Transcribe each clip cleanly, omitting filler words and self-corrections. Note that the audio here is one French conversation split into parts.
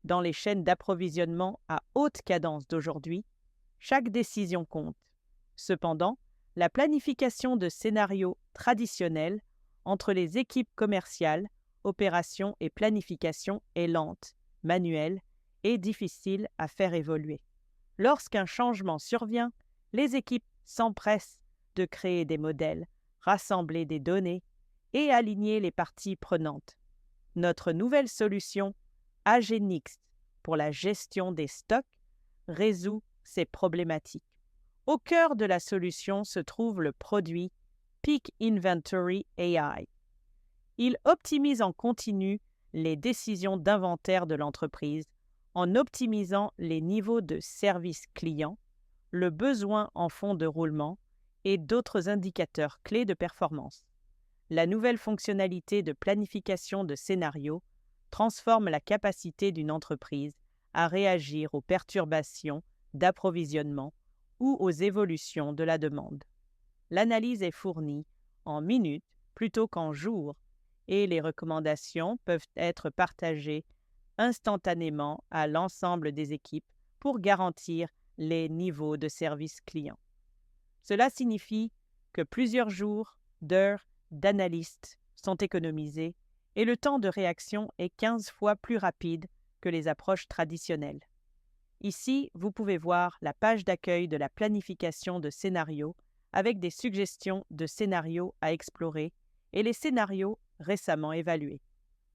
Dans les chaînes d'approvisionnement à haute cadence d'aujourd'hui, chaque décision compte. Cependant, la planification de scénarios traditionnels entre les équipes commerciales, opérations et planification est lente, manuelle et difficile à faire évoluer. Lorsqu'un changement survient, les équipes s'empressent de créer des modèles, rassembler des données et aligner les parties prenantes. Notre nouvelle solution, Agenix, pour la gestion des stocks, résout ces problématiques. Au cœur de la solution se trouve le produit Peak Inventory AI. Il optimise en continu les décisions d'inventaire de l'entreprise en optimisant les niveaux de service client, le besoin en fonds de roulement et d'autres indicateurs clés de performance. La nouvelle fonctionnalité de planification de scénarios transforme la capacité d'une entreprise à réagir aux perturbations d'approvisionnement ou aux évolutions de la demande. L'analyse est fournie en minutes plutôt qu'en jours et les recommandations peuvent être partagées instantanément à l'ensemble des équipes pour garantir les niveaux de service client. Cela signifie que plusieurs jours, d'heures, d'analystes sont économisés et le temps de réaction est 15 fois plus rapide que les approches traditionnelles. Ici, vous pouvez voir la page d'accueil de la planification de scénarios avec des suggestions de scénarios à explorer et les scénarios récemment évalués.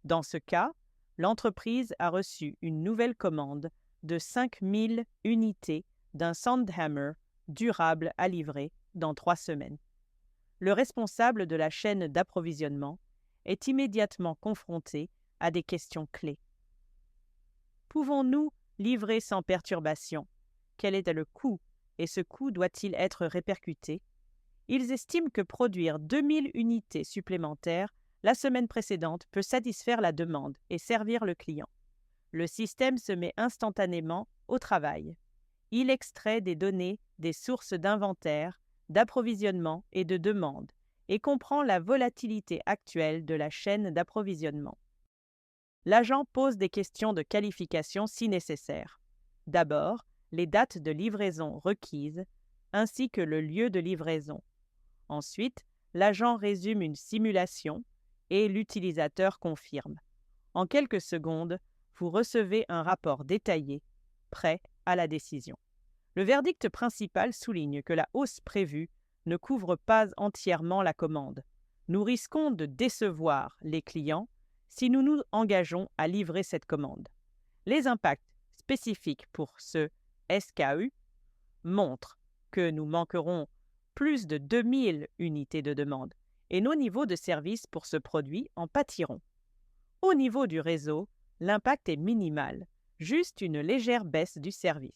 Dans ce cas, l'entreprise a reçu une nouvelle commande de 5000 unités d'un Sandhammer durable à livrer dans 3 semaines. Le responsable de la chaîne d'approvisionnement est immédiatement confronté à des questions clés. Pouvons-nous livrer sans perturbation? Quel est le coût et ce coût doit-il être répercuté? Ils estiment que produire 2000 unités supplémentaires la semaine précédente peut satisfaire la demande et servir le client. Le système se met instantanément au travail. Il extrait des données des sources d'inventaire, d'approvisionnement et de demande et comprend la volatilité actuelle de la chaîne d'approvisionnement. L'agent pose des questions de qualification si nécessaire. D'abord, les dates de livraison requises ainsi que le lieu de livraison. Ensuite, l'agent résume une simulation et l'utilisateur confirme. En quelques secondes, vous recevez un rapport détaillé, prêt à la décision. Le verdict principal souligne que la hausse prévue ne couvre pas entièrement la commande. Nous risquons de décevoir les clients si nous nous engageons à livrer cette commande. Les impacts spécifiques pour ce SKU montrent que nous manquerons plus de 2000 unités de demande et nos niveaux de service pour ce produit en pâtiront. Au niveau du réseau, l'impact est minimal, juste une légère baisse du service.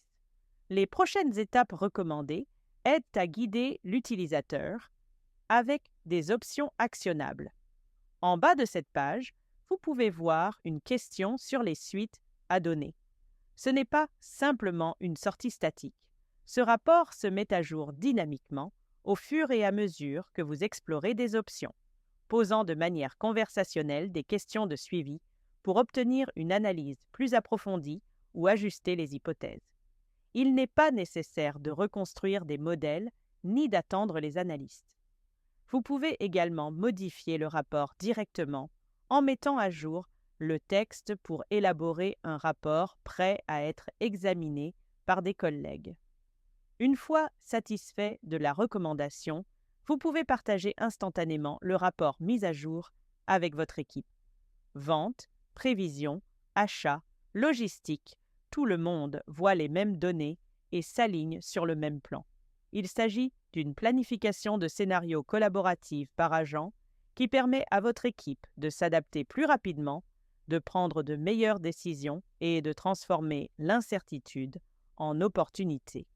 Les prochaines étapes recommandées aident à guider l'utilisateur avec des options actionnables. En bas de cette page, vous pouvez voir une question sur les suites à donner. Ce n'est pas simplement une sortie statique. Ce rapport se met à jour dynamiquement au fur et à mesure que vous explorez des options, posant de manière conversationnelle des questions de suivi pour obtenir une analyse plus approfondie ou ajuster les hypothèses. Il n'est pas nécessaire de reconstruire des modèles ni d'attendre les analystes. Vous pouvez également modifier le rapport directement en mettant à jour le texte pour élaborer un rapport prêt à être examiné par des collègues. Une fois satisfait de la recommandation, vous pouvez partager instantanément le rapport mis à jour avec votre équipe. Vente, prévision, achat, logistique, tout le monde voit les mêmes données et s'aligne sur le même plan. Il s'agit d'une planification de scénarios collaborative par agent qui permet à votre équipe de s'adapter plus rapidement, de prendre de meilleures décisions et de transformer l'incertitude en opportunité.